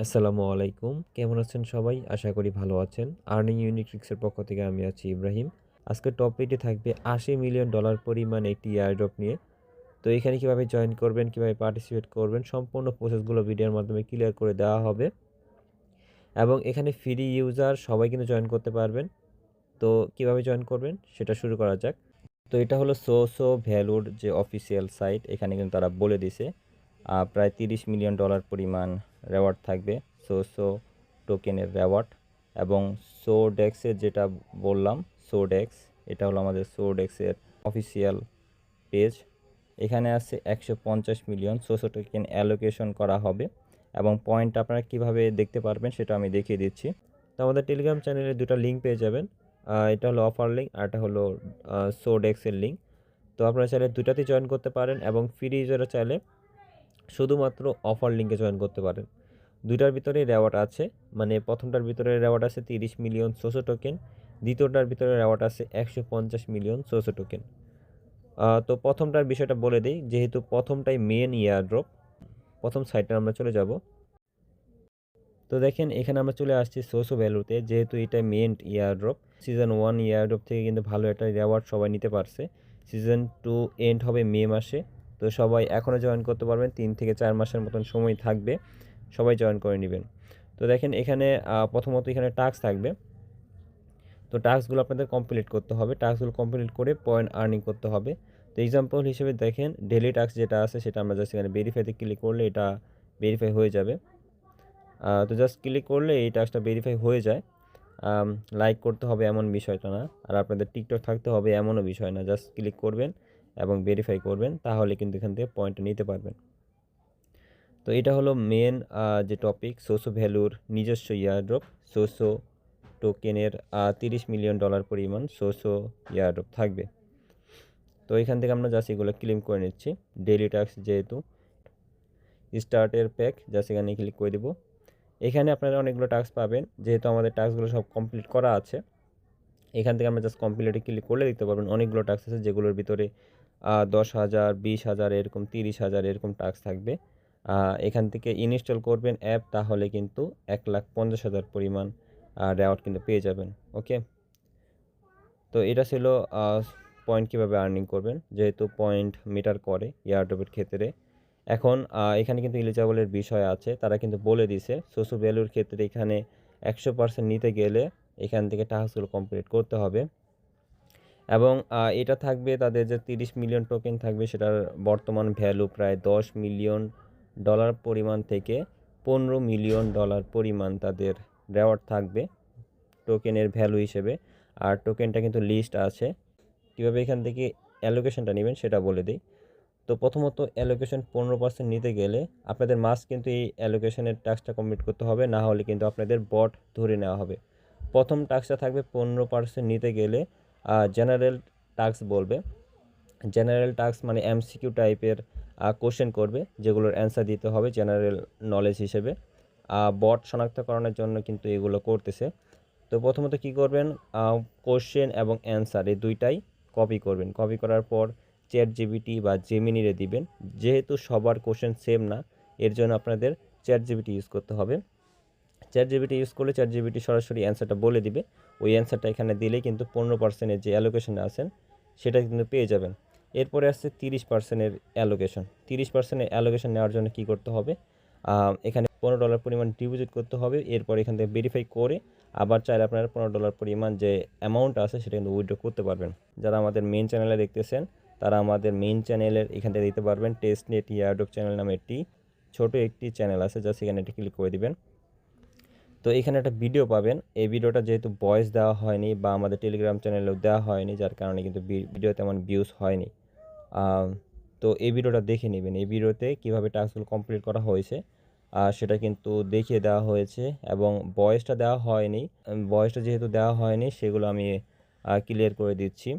আসসালামু আলাইকুম। কেমন আছেন সবাই? আশা করি ভালো আছেন। আর্নিং ইউনিক ট্রিক্সের পক্ষ থেকে আমি আছি ইব্রাহিম। আজকের টপিকটি থাকবে $80 মিলিয়ন পরিমাণ একটি এয়ারড্রপ নিয়ে। তো এখানে কিভাবে জয়েন করবেন, কিভাবে পার্টিসিপেট করবেন সম্পূর্ণ প্রসেসগুলো ভিডিওর মাধ্যমে ক্লিয়ার করে দেওয়া হবে। এবং এখানে ফ্রি ইউজার সবাই কিন্তু জয়েন করতে পারবেন। তো কিভাবে জয়েন করবেন সেটা শুরু করা যাক। তো এটা হলো ভ্যালুর যে অফিসিয়াল সাইট, এখানে কিন্তু তারা বলে দিছে প্রায় $30 মিলিয়ন পরিমাণ রেওয়ার্ড থাকবে টোকেনের রেওয়ার্ড। এবং সোডেক্সের যেটা বললাম, সোডেক্স এটা হলো আমাদের সোডেক্সের অফিসিয়াল পেজ। এখানে আছে 150 মিলিয়ন টোকেন অ্যালোকেশন করা হবে এবং পয়েন্ট আপনারা কিভাবে দেখতে পারবেন সেটা আমি দেখিয়ে দিচ্ছি। তো আমাদের টেলিগ্রাম চ্যানেলে দুটো লিঙ্ক পেয়ে যাবেন। এটা হলো অফার লিঙ্ক আর এটা হলো সোডেক্সের লিঙ্ক। তো আপনারা চাইলে দুটাতেই জয়েন করতে পারেন এবং ফ্রি ইউজাররা চাইলে শুধুমাত্র অফার লিঙ্কে জয়েন করতে পারেন। দুইটার ভিতরেই রেওয়ার্ড আছে, মানে প্রথমটার ভিতরে রেওয়ার্ড আছে 30 মিলিয়ন টোকেন, দ্বিতীয়টার ভিতরে রেওয়ার্ড আছে 150 মিলিয়ন টোকেন। তো প্রথমটার বিষয়টা বলে দিই, যেহেতু প্রথমটাই মেন ইয়ারড্রপ। প্রথম সাইটে আমরা চলে যাব। তো দেখেন এখানে আমরা চলে আসছি ভ্যালুতে, যেহেতু এটা মেন ইয়ারড্রপ। সিজন 1 ইয়ারড্রপ থেকে কিন্তু ভালো একটা রেওয়ার্ড সবাই নিতে পারছে। সিজন 2 এন্ড হবে মে মাসে। তো সবাই এখনও জয়েন করতে পারবেন, 3 থেকে 4 মাসের মতন সময় থাকবে, সবাই জয়েন করে নেবেন। তো দেখেন এখানে প্রথমত এখানে টাস্ক থাকবে। তো টাস্কগুলো আপনাদের কমপ্লিট করতে হবে, টাস্কগুলো কমপ্লিট করে পয়েন্ট আর্নিং করতে হবে। তো এক্সাম্পল হিসেবে দেখেন ডেলি টাস্ক যেটা আছে সেটা আমরা জাস্ট এখানে ভেরিফাইতে ক্লিক করলে এটা ভেরিফাই হয়ে যাবে। তো জাস্ট ক্লিক করলে এই টাস্কটা ভেরিফাই হয়ে যায়। লাইক করতে হবে এমন বিষয়টা না, আর আপনাদের টিকটক থাকতে হবে এমনও বিষয় না। জাস্ট ক্লিক করবেন এবং ভেরিফাই করবেন, তাহলে কিন্তু এখান থেকে পয়েন্ট নিতে পারবেন। তো এটা হলো মেন যে টপিক, ভ্যালুর নিজস্ব ইয়ারড্রপ। টোকেনের $30 মিলিয়ন পরিমাণ ইয়ারড্রপ থাকবে। তো এখান থেকে আমরা জাস্ট এগুলো ক্লেম করে নিচ্ছি। ডেইলি টাস্ক যেহেতু স্টার্টের প্যাক, জাস্ট এখানে ক্লিক করে দেবো। এখানে আপনারা অনেকগুলো টাস্ক পাবেন, যেহেতু আমাদের টাস্কগুলো সব কমপ্লিট করা আছে। এখান থেকে আমরা জাস্ট কমপ্লিটে ক্লিক করলে দেখতে পারবেন অনেকগুলো টাস্ক আছে, যেগুলোর ভিতরে 10,000, 20,000, এরকম 30,000 এরকম টাস্ক থাকবে। এখান থেকে ইনস্টল করবেন অ্যাপ, তাহলে কিন্তু 1,50,000 পরিমাণ রেওয়ার্ড কিন্তু পেয়ে যাবেন। ওকে, তো এটা ছিল পয়েন্ট কীভাবে আর্নিং করবেন, যেহেতু পয়েন্ট মিটার করে এয়ারড্রপের ক্ষেত্রে। এখন এখানে কিন্তু এলিজিবলের বিষয় আছে, তারা কিন্তু বলে দিছে ভ্যালুর ক্ষেত্রে এখানে 100% নিতে গেলে এখান থেকে টাস্কগুলো কমপ্লিট করতে হবে। এবং এটা থাকবে তাদের যে 30 মিলিয়ন টোকেন থাকবে, সেটার বর্তমান ভ্যালু প্রায় $10 মিলিয়ন পরিমাণ থেকে $15 মিলিয়ন পরিমাণ তাদের রেওয়ার্ড থাকবে টোকেনের ভ্যালু হিসেবে। আর টোকেনটা কিন্তু লিস্ট আছে। কীভাবে এখান থেকে অ্যালোকেশনটা নেবেন সেটা বলে দিই। তো প্রথমত অ্যালোকেশন 15% নিতে গেলে আপনাদের মাস্ট কিন্তু এই অ্যালোকেশনের টাস্কটা কমপ্লিট করতে হবে, না হলে কিন্তু আপনাদের বট ধরে নেওয়া হবে। প্রথম টাস্কটা থাকবে 15% নিতে গেলে জেনারেল টাস্ক বলবে। জেনারেল টাস্ক মানে এমসিকিউ টাইপের কোশ্চেন করবে, যেগুলোর অ্যান্সার দিতে হবে জেনারেল নলেজ হিসেবে। বট শনাক্তকরণের জন্য কিন্তু এগুলো করতেছে। তো প্রথমত কি করবেন, কোশ্চেন এবং অ্যান্সার এই দুইটাই কপি করবেন। কপি করার পর চ্যাটজিপিটি বা জেমিনিরে দিবেন। যেহেতু সবার কোশ্চেন সেম না, এর জন্য আপনাদের চ্যাটজিপিটি ইউজ করতে হবে। চ্যাটজিপিটি ইউজ করলে চ্যাটজিপিটি সরাসরি অ্যান্সারটা বলে দিবে। ওই অ্যান্সারটা এখানে দিলেই কিন্তু 15%-এর যে অ্যালোকেশনে আছেন সেটা কিন্তু পেয়ে যাবেন। এরপরে আসছে 30%-এর অ্যালোকেশন। 30%-এর অ্যালোকেশন নেওয়ার জন্য কি করতে হবে, এখানে $15 পরিমাণ ডিপোজিট করতে হবে। এরপর এখান থেকে ভেরিফাই করে আবার চাইলে আপনারা $15 পরিমাণ যে অ্যামাউন্ট আছে সেটা কিন্তু উইথড্র করতে পারবেন। যারা আমাদের মেইন চ্যানেলে দেখতেছেন তারা আমাদের মেইন চ্যানেলের এখান থেকে দিতে পারবেন। টেস্টনেট ইয়ারড্রপ চ্যানেল নামে একটি ছোট একটি চ্যানেল আছে, জাস্ট এখানে একটি ক্লিক করে দিবেন। তো এখানে একটা ভিডিও পাবেন। এই ভিডিওটা যেহেতু ভয়েস দেওয়া হয়নি বা আমাদের টেলিগ্রাম চ্যানেলেও দেওয়া হয়নি, যার কারণে কিন্তু ভিডিও তেমন ভিউজ হয়নি। তো এই ভিডিওটা দেখে নেবেন। এই ভিডিওতে কীভাবে টাস্কগুলো কমপ্লিট করা হয়েছে সেটা কিন্তু দেখিয়ে দেওয়া হয়েছে, এবং ভয়েসটা দেওয়া হয়নি। ভয়েসটা যেহেতু দেওয়া হয়নি সেগুলো আমি ক্লিয়ার করে দিচ্ছি।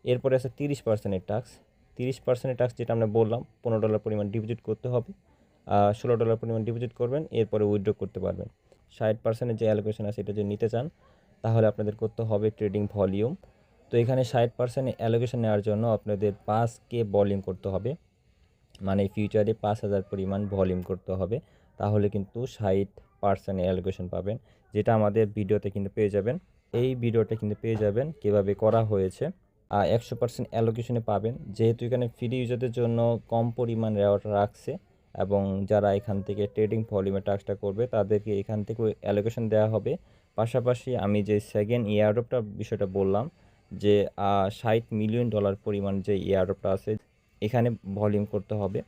এরপরে আছে 30%-এর টাস্ক। 30%-এর টাস্ক যেটা আমরা বললাম, $15 পরিমাণ ডিপোজিট করতে হবে। $16 পরিমাণ ডিপোজিট করবেন, এরপরে উইথড্র করতে পারবেন। 60%-এর যে অ্যালোকেশন আছে এটা যদি নিতে চান তাহলে আপনাদের করতে হবে ট্রেডিং ভলিউম। তো এখানে 60% অ্যালোকেশন নেওয়ার জন্য আপনাদের 5K ভলিউম করতে হবে, মানে ফিউচারে 5,000 পরিমাণ ভলিউম করতে হবে তাহলে কিন্তু 60% অ্যালোকেশন পাবেন, যেটা আমাদের ভিডিওতে কিন্তু পেয়ে যাবেন। এই ভিডিওটা কিন্তু পেয়ে যাবেন কীভাবে করা হয়েছে। 100% অ্যালোকেশনে পাবেন, যেহেতু এখানে ফ্রি ইউজারদের জন্য কম পরিমাণ রেওয়ার্ড রাখছে এবং যারা এখান থেকে ট্রেডিং ভলিউমে টাস্কটা করবে তাদেরকে এখান থেকে অ্যালোকেশন দেওয়া হবে। পাশাপাশি আমি যে সেকেন্ড এয়ারড্রপটা বিষয়টা বললাম যে $60 মিলিয়ন পরিমাণ যে এয়ারড্রপটা আছে, এখানে ভলিউম করতে হবে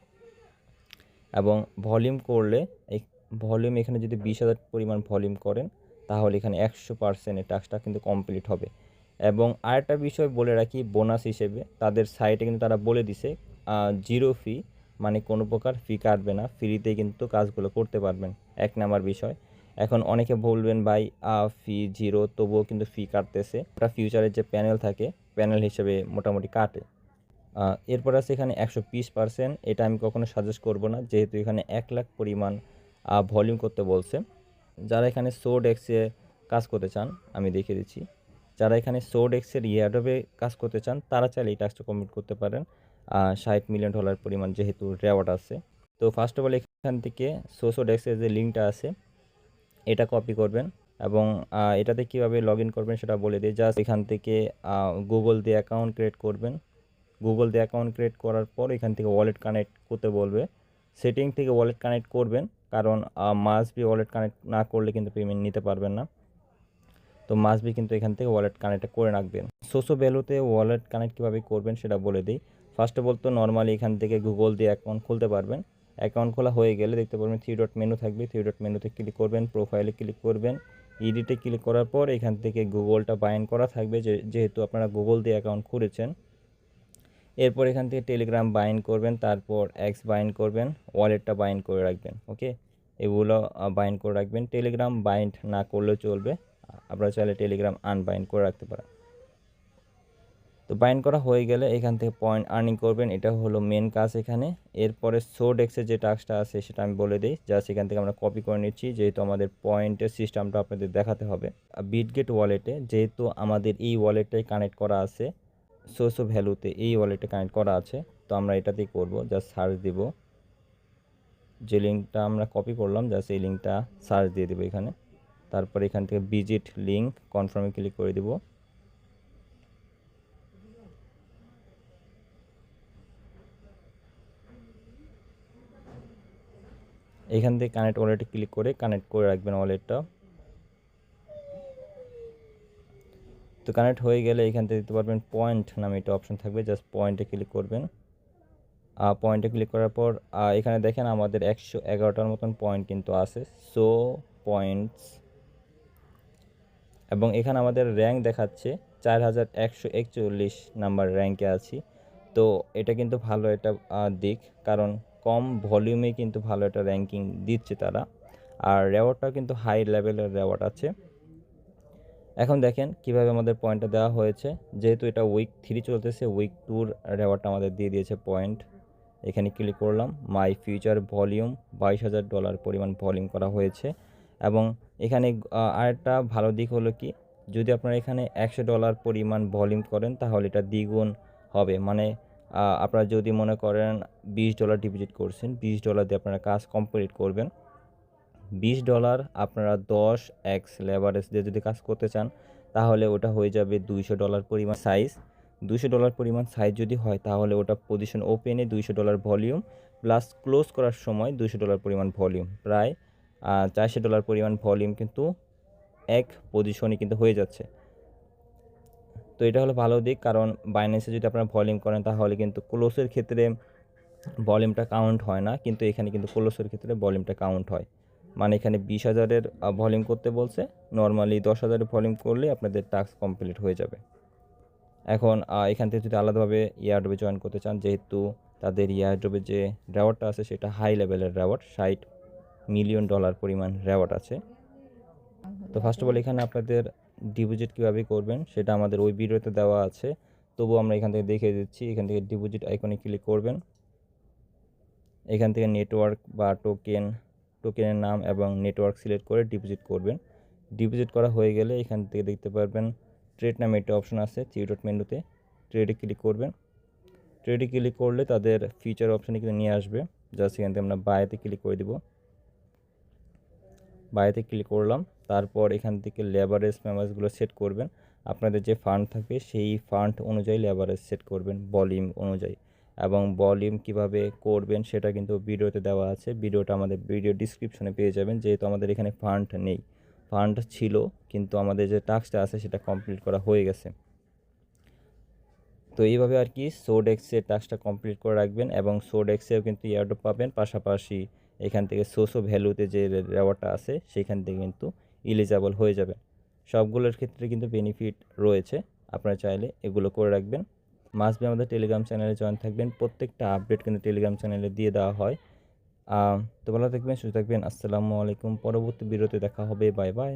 এবং ভলিউম করলে এই ভলিউম এখানে যদি 20,000 পরিমাণ ভলিউম করেন তাহলে এখানে 100% টাস্কটা কিন্তু কমপ্লিট হবে। এবং আরেকটা বিষয় বলে রাখি, বোনাস হিসেবে তাদের সাইটে কিন্তু তারা বলে দিছে জিরো ফি, মানে কোনো প্রকার ফি কাটবে না, ফ্রিতেই কিন্তু কাজগুলো করতে পারবেন। 1 নাম্বার বিষয়। এখন অনেকে বলবেন ভাই ফি জিরো তবুও কিন্তু ফি কাটতেছে, ওটা ফিউচারের যে প্যানেল থাকে প্যানেল হিসেবে মোটামুটি কাটে। এরপর আছে এখানে 120%, এটা আমি কখনো সাজেস্ট করব না, যেহেতু এখানে 1 লাখ পরিমাণ ভলিউম করতে বলছে। যারা এখানে সোড এক্সে কাজ করতে চান আমি দেখিয়ে দিচ্ছি, যারা এখানে সোড এক্সের এয়ারড্রপে কাজ করতে চান তারা চাইলে এই টাস্কটা কমপ্লিট করতে পারেন। $60 মিলিয়ন পরিমাণ যেহেতু রেওয়ার্ড আছে। তো ফার্স্ট অফ অল এখান থেকে সোড এক্সের যে লিঙ্কটা আছে এটা কপি করবেন এবং এটাতে কীভাবে লগ ইন করবেন সেটা বলে দিই। জাস্ট এখান থেকে গুগল দিয়ে অ্যাকাউন্ট ক্রিয়েট করবেন। গুগল দিয়ে অ্যাকাউন্ট ক্রিয়েট করার পর এখান থেকে ওয়ালেট কানেক্ট করতে বলবে। সেটিং থেকে ওয়ালেট কানেক্ট করবেন, কারণ মাস্ট বি ওয়ালেট কানেক্ট না করলে কিন্তু পেমেন্ট নিতে পারবেন না। তো মাস্ট বি কিন্তু এখান থেকে ওয়ালেট কানেক্ট করে রাখবেন। সোসো ভ্যালুতে ওয়ালেট কানেক্ট কীভাবে করবেন সেটা বলে দিই। ফার্স্ট অফ অল তো নর্মালি এখান থেকে গুগল দিয়ে অ্যাকাউন্ট খুলতে পারবেন। অ্যাকাউন্ট খোলা হয়ে গেলে দেখতে পারবেন 3 ডট মেনু থাকবে, 3 ডট মেনুতে ক্লিক করবেন, প্রোফাইলে ক্লিক করবেন, এডিটে ক্লিক করার পর এখান থেকে গুগলটা বাইন্ড করা থাকবে, যেহেতু আপনারা গুগল দিয়ে অ্যাকাউন্ট খুলেছেন। এরপর এখান থেকে টেলিগ্রাম বাইন্ড করবেন, তারপর এক্স বাইন্ড করবেন, ওয়ালেটটা বাইন্ড করে রাখবেন। ওকে, এগুলো বাইন্ড করে রাখবেন। টেলিগ্রাম বাইন্ড না করলেও চলবে, আপনারা চাইলে টেলিগ্রাম আনবাইন্ড করে রাখতে পারেন। তো বাইন্ড করা হয়ে গেলে এখান থেকে পয়েন্ট আর্নিং করবেন, এটা হলো মেন কাজ এখানে। এরপরে সোড এক্সের যে টাস্কটা আছে সেটা আমি বলে দিই, জাস্ট এখান থেকে আমরা কপি করে নিচ্ছি, যেহেতু আমাদের পয়েন্টের সিস্টেমটা আপনাদের দেখাতে হবে। বিটগেট ওয়ালেটে যেহেতু আমাদের এই ওয়ালেটটাই কানেক্ট করা আছে, সোসো ভ্যালুতে এই ওয়ালেটে কানেক্ট করা আছে, তো আমরা এটাতেই করব। জাস্ট সার্চ দিব, যে লিঙ্কটা আমরা কপি করলাম জাস্ট এই লিঙ্কটা সার্চ দিয়ে দেবো এখানে। তারপর এখান থেকে ভিজিট লিঙ্ক কনফার্মে ক্লিক করে দিব। এখান থেকে কানেক্ট ওয়ালেটে ক্লিক করে কানেক্ট করে রাখবেন ওয়ালেটটা। তো কানেক্ট হয়ে গেলে এখান থেকে দিতে পারবেন পয়েন্ট নামে একটা অপশন থাকবে, জাস্ট পয়েন্টে ক্লিক করবেন। পয়েন্টে ক্লিক করার পর এখানে দেখেন আমাদের 111টার মতন পয়েন্ট কিন্তু আছে, সো পয়েন্টস। এবং এখানে আমাদের র্যাঙ্ক দেখাচ্ছে 4141 নাম্বার র্যাঙ্কে আছি। তো এটা কিন্তু ভালো একটা দিক, কারণ কম ভলিউমে কিন্তু ভালো একটা র্যাঙ্কিং দিচ্ছে তারা, আর রেওয়ার্ডটাও কিন্তু হাই লেভেলের রেওয়ার্ড আছে। এখন দেখেন কিভাবে আমাদের পয়েন্টটা দেওয়া হয়েছে, যেহেতু এটা উইক 3 চলতেছে, উইক 2 রেওয়ার্ডটা আমাদের দিয়ে দিয়েছে পয়েন্ট। এখানে ক্লিক করলাম, মাই ফিউচার ভলিউম $22,000 পরিমাণ ভলিউম করা হয়েছে। এবং এখানে আরেকটা ভালো দিক হলো কি, যদি আপনারা এখানে $100 পরিমাণ ভলিউম করেন তাহলে এটা দ্বিগুণ হবে। মানে আপনারা যদি মনে করেন $20 ডিপোজিট করছেন, $20 দিয়ে আপনারা কাজ কমপ্লিট করবেন। $20 আপনারা 10x লেভারেজ দিয়ে যদি কাজ করতে চান তাহলে ওটা হয়ে যাবে $200 পরিমাণ সাইজ। $200 পরিমাণ সাইজ যদি হয় তাহলে ওটা পজিশন ওপেনে $200 ভলিউম প্লাস ক্লোজ করার সময় $200 পরিমাণ ভলিউম, প্রায় $400 পরিমাণ ভলিউম কিন্তু এক পজিশনে কিন্তু হয়ে যাচ্ছে। তো এটা হলো ভালো দিক, কারণ বাইন্যান্সে যদি আপনারা ভলিউম করেন তাহলে কিন্তু ক্লোজের ক্ষেত্রে ভলিউমটা কাউন্ট হয় না, কিন্তু এখানে কিন্তু ক্লোজের ক্ষেত্রে ভলিউমটা কাউন্ট হয়। মানে এখানে 20,000-এর ভলিউম করতে বলছে, নর্মালি 10,000-এর ভলিউম করলে আপনাদের টাস্ক কমপ্লিট হয়ে যাবে। এখন এখান থেকে যদি আলাদাভাবে এয়ারড্রপে জয়েন করতে চান, যেহেতু তাদের এয়ারড্রপে যে রেওয়ার্ডটা আছে সেটা হাই লেভেলের রেওয়ার্ড, $60 মিলিয়ন পরিমাণ রেওয়ার্ড আছে। তো ফার্স্ট অফ অল এখানে আপনাদের ডিপোজিট কীভাবে করবেন সেটা আমাদের ওই ভিডিওতে দেওয়া আছে, তবুও আমরা এখান থেকে দেখিয়ে দিচ্ছি। এখান থেকে ডিপোজিট আইকনে ক্লিক করবেন, এখান থেকে নেটওয়ার্ক বা টোকেনের নাম এবং নেটওয়ার্ক সিলেক্ট করে ডিপোজিট করবেন। ডিপোজিট করা হয়ে গেলে এখান থেকে দেখতে পারবেন ট্রেড নামে একটা অপশন আছে, 3 ডট মেনুতে ট্রেডে ক্লিক করবেন। ট্রেডে ক্লিক করলে তাদের ফিচার অপশানে কিন্তু নিয়ে আসবে, জাস্ট এখান থেকে আমরা বাইতে ক্লিক করে দিব। বাইরেতে ক্লিক করলাম। তারপর এখান থেকে লেভারেজ মেম্বার্সগুলো সেট করবেন। আপনাদের যে ফান্ড থাকবে সেই ফান্ড অনুযায়ী লেভারেজ সেট করবেন ভলিউম অনুযায়ী, এবং ভলিউম কিভাবে করবেন সেটা কিন্তু ভিডিওতে দেওয়া আছে। ভিডিওটা আমাদের ভিডিও ডিসক্রিপশনে পেয়ে যাবেন। যেহেতু আমাদের এখানে ফান্ড নেই, ফান্ড ছিল কিন্তু আমাদের যে টাস্কটা আছে সেটা কমপ্লিট করা হয়ে গেছে। তো এইভাবে আর কি সোডেক্সের টাস্কটা কমপ্লিট করে রাখবেন, এবং সোডেক্সেও কিন্তু এয়ারড্রপ পাবেন। পাশাপাশি এখান থেকে সোসো ভ্যালুতে যে রেওয়ার্ডটা আছে সেখান থেকে কিন্তু ইলিজিবল হয়ে যাবে। সবগুলোর ক্ষেত্রে কিন্তু বেনিফিট রয়েছে, আপনারা চাইলে এগুলো করে রাখবেন। মাস্ট বি আমাদের টেলিগ্রাম চ্যানেলে জয়েন থাকবেন, প্রত্যেকটা আপডেট কিন্তু টেলিগ্রাম চ্যানেলে দিয়ে দেওয়া হয়। তো ভালো থাকবেন, সুস্থ থাকবেন। আসসালামু আলাইকুম। পরবর্তী ভিডিওতে দেখা হবে। Bye bye.